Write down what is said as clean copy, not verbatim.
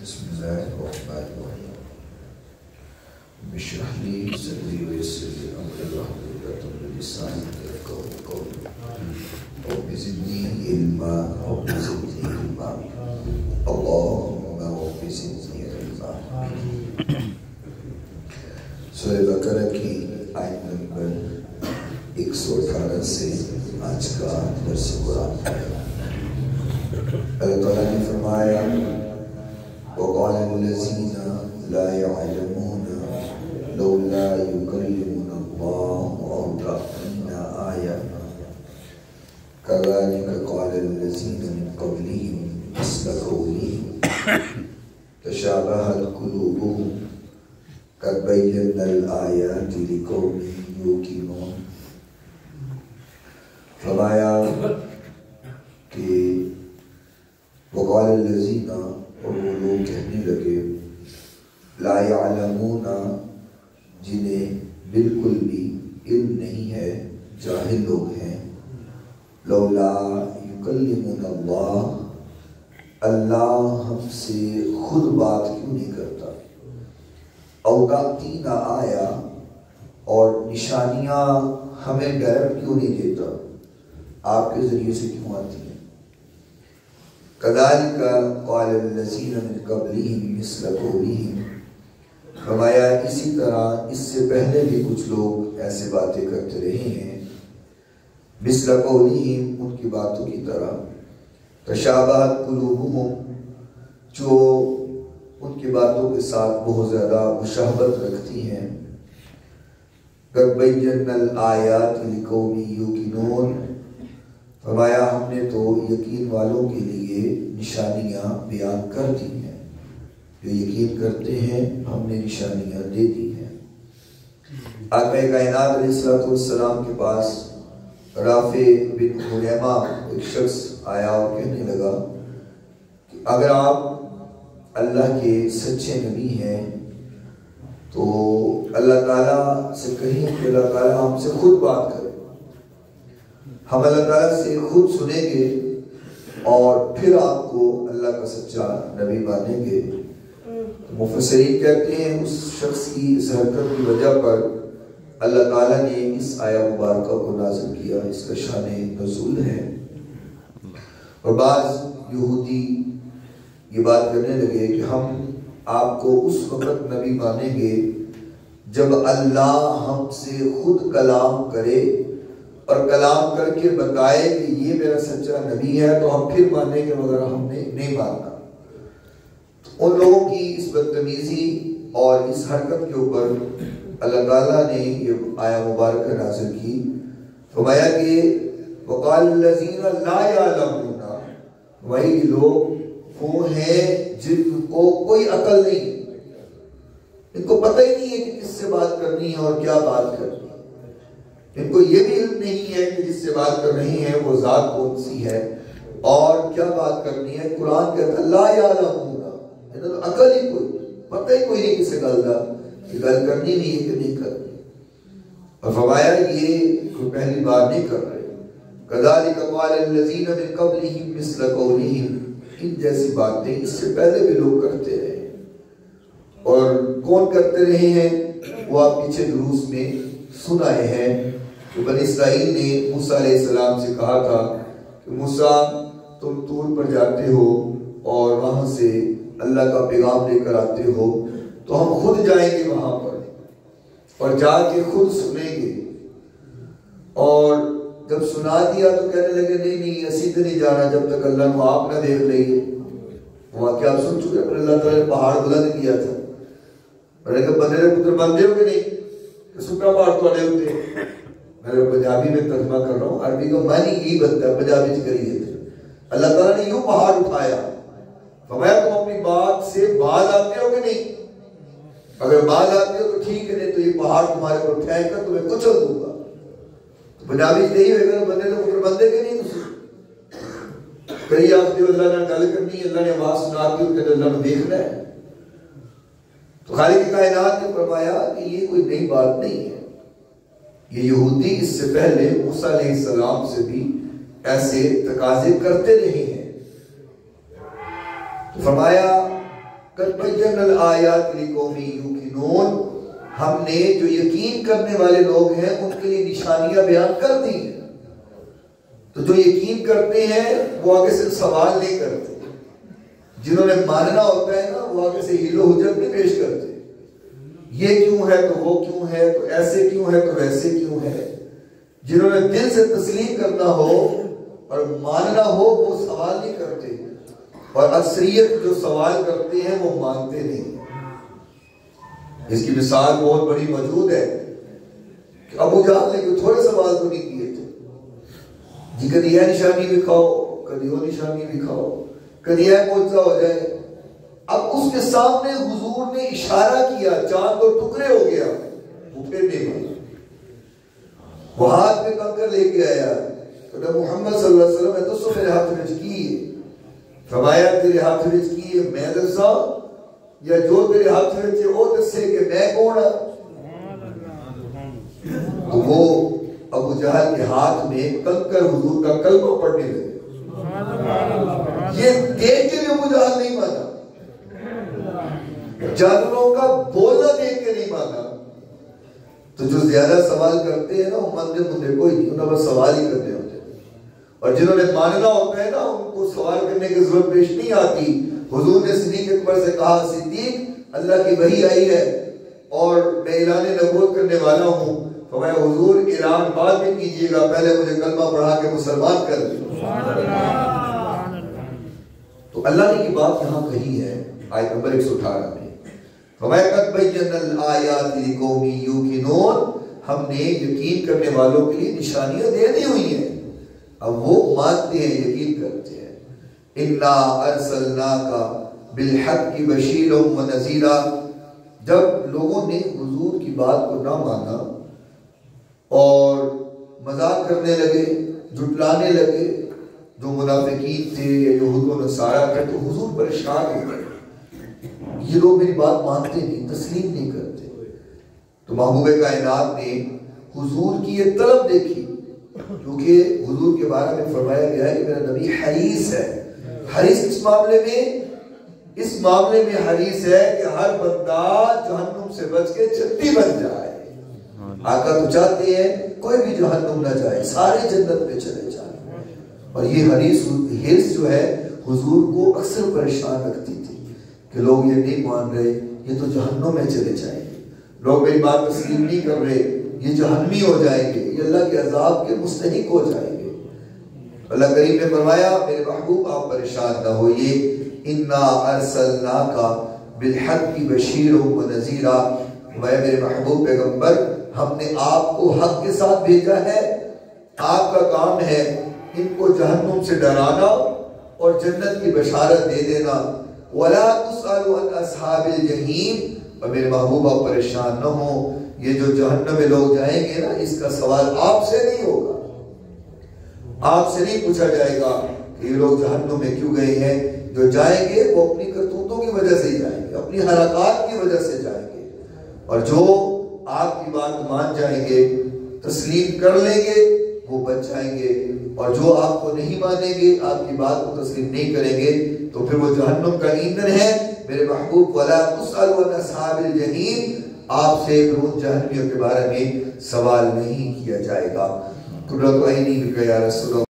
بسم الله الرحمن الرحيم اشرح لي صدري ويسر لي امري واحلل عقدة من لساني يفقهوا قولي رب زدني علما رب زدني علما اللهم رب زدني علما سورہ بقرہ کی آیت نمبر 118 سے آج کا درس قرآن ہے۔ اللہ تعالیٰ نے فرمایا وقال الذين لا يعلمون لولا يكلمنا الله أو تأتينا آية كذلك قال الذين من قبلهم مثل قولهم تشابهت قلوبهم قد بينا الآيات لقوم يوقنون۔ فرمایا کہ وقال الذين اور وہ لوگ کہنے لگے لا يعلمون جنہیں بالکل بھی علم نہیں ہے، جاہل لوگ ہیں، لولا یکلمنا اللہ، اللہ ہم سے خود بات کیوں نہیں کرتا، او تأتینا آیا، اور نشانیاں ہمیں ڈائریکٹ کیوں نہیں دیتا، آپ کے ذریعے سے کیوں آتی ہیں۔ كذلك قال الذين من قبلهم مثل قولهم، فرمایا اسی طرح اس سے پہلے بھی کچھ لوگ ایسے باتیں کرتے رہے ہیں، مثل قولهم ان کی باتوں کی طرح، تشابہت قلوبهم جو ان کی باتوں کے ساتھ بہت زیادہ مشابہت رکھتی ہیں، قد بینا الآیات لقوم یوقنون، فرمایا ہم نے تو یقین والوں کے لیے نشانیاں بیان کر دی ہیں، جو یقین کرتے ہیں ہم نے نشانیاں دے دی ہیں۔ آقا کائنات علیہ السلام کے پاس رافع بن خریمہ ایک شخص آیا اور کہنے لگا کہ اگر آپ اللہ کے سچے نبی ہیں تو اللہ تعالیٰ سے کہیں کہ اللہ تعالیٰ ہم سے خود بات کرے، ہم اللہ تعالیٰ سے خود سنیں گے اور پھر آپ کو اللہ کا سچا نبی مانیں گے۔ مفسرین کہتے ہیں اس شخص کی اس حرکت کی وجہ پر اللہ تعالیٰ نے اس آیہ مبارکہ کو نازل کیا، اس کا شان نزول ہے۔ اور بعض یہودی یہ بات کرنے لگے کہ ہم آپ کو اس وقت نبی مانیں گے جب اللہ ہم سے خود کلام کرے اور کلام کر کے بتائے کہ یہ میرا سچا نبی ہے تو ہم پھر مانیں گے، مگر ہم نے نہیں ماننا۔ ان لوگوں کی اس بدتمیزی اور اس حرکت کے اوپر اللہ تعالیٰ نے یہ آیہ مبارکہ نازل کی، فرمایا کہ وقال الذین لا یعلمون، وہی لوگ وہ ہیں جن کو کوئی عقل نہیں، ان کو پتہ ہی نہیں ہے کہ کس سے بات کرنی ہے اور کیا بات کرنی ہے، ان کو یہ بھی علم نہیں ہے کہ جس سے بات کر رہی ہیں وہ ذات کون سی ہے اور کیا بات کرنی ہے۔ قرآن کہتا ہے لا یعلمون، عقل ہی کوئی، پتہ ہی کوئی نہیں کسے گل دا کہ گل کرنی نہیں ہے کہ نہیں کرنی۔ اور فرمایا یہ کوئی پہلی بار نہیں کر رہے، كذلك قال الذين من قبلهم مثل قولهم، ان جیسی باتیں اس سے پہلے بھی لوگ کرتے رہے، اور کون کرتے رہے ہیں وہ آپ پیچھے دروس میں سنائے ہیں کہ بنی اسرائیل نے موسیٰ علیہ السلام سے کہا تھا کہ موسیٰ تم طور پر جاتے ہو اور وہاں سے اللہ کا پیغام لے کر آتے ہو تو ہم خود جائیں گے وہاں پر اور جا کے خود سنیں گے، اور جب سنا دیا تو کہنے لگے نہیں اسی تو نہیں جانا جب تک اللہ نے آپ نہ دیکھ لئیے۔ واقعہ آپ سن چکے پر اللہ تعالیٰ نے پہاڑ بلند کیا تھا، اور اگر بندے نے پتر بندے ہو کہ نہیں سکا پہاڑ تو اڑے ہوتے، میں پنجابی میں ترجمہ کر رہا ہوں، عربی کا معنی یہی بنتا ہے، پنجابی سے کریے تھے۔ اللہ تعالیٰ نے یوں پہاڑ اٹھایا، فرمایا تم اپنی بات سے باز آتے ہو کہ نہیں، اگر باز آتے ہو تو ٹھیک ہے، نہیں تو یہ پہاڑ تمہارے پر پھینک کر تمہیں کچل دوں گا۔ تو پنجابی سے یہی ہوئے گا بندے تو پتر بندے کے نہیں تھی کئی آپ دیو اللہ نے گل کرنی، اللہ نے آواز سنا دی کہ اللہ نے دیکھنا ہے۔ تو خالق کائنات نے فرمایا کہ یہ کوئی نئی بات نہیں ہے، یہ یہودی اس سے پہلے موسیٰ علیہ السلام سے بھی ایسے تقاضے کرتے رہے ہیں۔ تو فرمایا قد بینا الآیات لقوم یوقنون، ہم نے جو یقین کرنے والے لوگ ہیں ان کے لیے نشانیاں بیان کر دی ہیں. تو جو یقین کرتے ہیں وہ آگے سے سوال نہیں کرتے، جنہوں نے ماننا ہوتا ہے نا وہ آگے سے حیل و حجت نہیں پیش کرتے. یہ کیوں ہے تو وہ کیوں ہے، تو ایسے کیوں ہے تو ویسے کیوں ہے. جنہوں نے دل سے تسلیم کرنا ہو اور ماننا ہو وہ سوال نہیں کرتے، اور اکثریت جو سوال کرتے ہیں وہ مانتے نہیں. اس کی مثال بہت بڑی موجود ہے کہ ابو جہل نے کوئی تھوڑے سوال تو نہیں کیے تھے جی، کدی یہ نشانی بھی کھاؤ، کدی وہ نشانی بھی کھاؤ، کدی یہ معجزہ ہو جائے. اب اس کے سامنے حضور نے اشارہ کیا، چاند تو ٹکڑے ہو گیا، وہ پھر نہیں مانا. وہ ہاتھ میں کنکر لے کے آیا تو محمد صلی اللہ علیہ وسلم نے تو سو میرے ہاتھ میں کی، فرمایا تیرے ہاتھ میں کی میں دسا یا جو تیرے ہاتھ میں وہ دسے کہ میں کون ہوں. تو وہ ابو جہل کے ہاتھ میں کنکر حضور کا کلمہ پڑھنے لگے. یہ دیکھ کے بھی ابو جہل نہیں مانا، جانوروں کا بولنا دیکھ کے نہیں مانا. تو جو زیادہ سوال کرتے ہیں نا وہ مندے مندے کوئی نہیں، انہیں بس سوال ہی کرنے ہوتے ہیں. اور جنہوں نے ماننا ہوتا ہے نا ان کو سوال کرنے کی ضرورت پیش نہیں آتی. حضور نے صدیق اکبر سے کہا صدیق اللہ کی وحی آئی ہے اور میں اعلان نبوت کرنے والا ہوں. فرمایا حضور اعلان بعد میں کیجئے گا، پہلے مجھے کلمہ پڑھا کے مسلمان کر دیں. تو اللہ نے یہ بات یہاں کہی ہے آیت نمبر 118 میں، فرمایا قد بینا الآیات لقوم یوقنون، ہم نے یقین کرنے والوں کے لیے نشانیاں دے دی ہوئی ہیں. اب وہ مانتے ہیں، یقین کرتے ہیں. انا ارسلناک بالحق بشیرا ونذیرا، جب لوگوں نے حضور کی بات کو نہ مانا اور مذاق کرنے لگے، جھٹلانے لگے، جو منافقین تھے یا یہود و نصارہ تھے، تو حضور پریشان ہو گئے. یہ لوگ میری بات مانتے نہیں، تسلیم نہیں کرتے. تو محبوب کائنات نے حضور کی یہ طلب دیکھی، کیونکہ حضور کے بارے میں فرمایا گیا ہے کہ میرا نبی حریص ہے. حریص اس معاملے میں حریص ہے کہ ہر بندہ جہنم سے بچ کے جنتی بن جائے. آقا تو چاہتے ہیں کوئی بھی جہنم نہ جائے، سارے جنت میں چلے جائیں. اور یہ حرص جو ہے حضور کو اکثر پریشان رکھتی تھی کہ لوگ یہ نہیں مان رہے، یہ تو جہنم میں چلے جائیں گے. لوگ میری بات تسلیم نہیں کر رہے، یہ جہنمی ہو جائیں گے، یہ اللہ کے عذاب کے مستحق ہو جائیں گے. اللہ کریم نے فرمایا میرے محبوب آپ پریشان نہ ہوئیے، انا ارسلناک بالحق بشیرا ونذیرا، میرے محبوب پیغمبر ہم نے آپ کو حق کے ساتھ بھیجا ہے. آپ کا کام ہے ان کو جہنم سے ڈرانا اور جنت کی بشارت دے دینا. وَلَا تُسْأَلُ عَنْ أَصْحَابِ الْجَحِيمِ، اور میرے محبوب آپ پریشان نہ ہوں، یہ جو جہنم میں لوگ جائیں گے نا اس کا سوال آپ سے نہیں ہوگا. آپ سے نہیں پوچھا جائے گا کہ یہ لوگ جہنم میں کیوں گئے ہیں. جو جائیں گے وہ اپنی کرتوتوں کی وجہ سے ہی جائیں گے، اپنی حرکات کی وجہ سے جائیں گے. اور جو آپ کی بات مان جائیں گے، تسلیم کر لیں گے، وہ بچ جائیں گے. اور جو آپ کو نہیں مانیں گے، آپ کی بات کو تسلیم نہیں کریں گے، تو پھر وہ جہنم کا ایندھن ہے. میرے محبوب وَلَا تُسْأَلُ عَنْ أَصْحَابِ الْجَحِيمِ، آپ سے ان جہنمیوں کے بارے میں سوال نہیں کیا جائے گا. قرۃ عینی کا یا رسول اللہ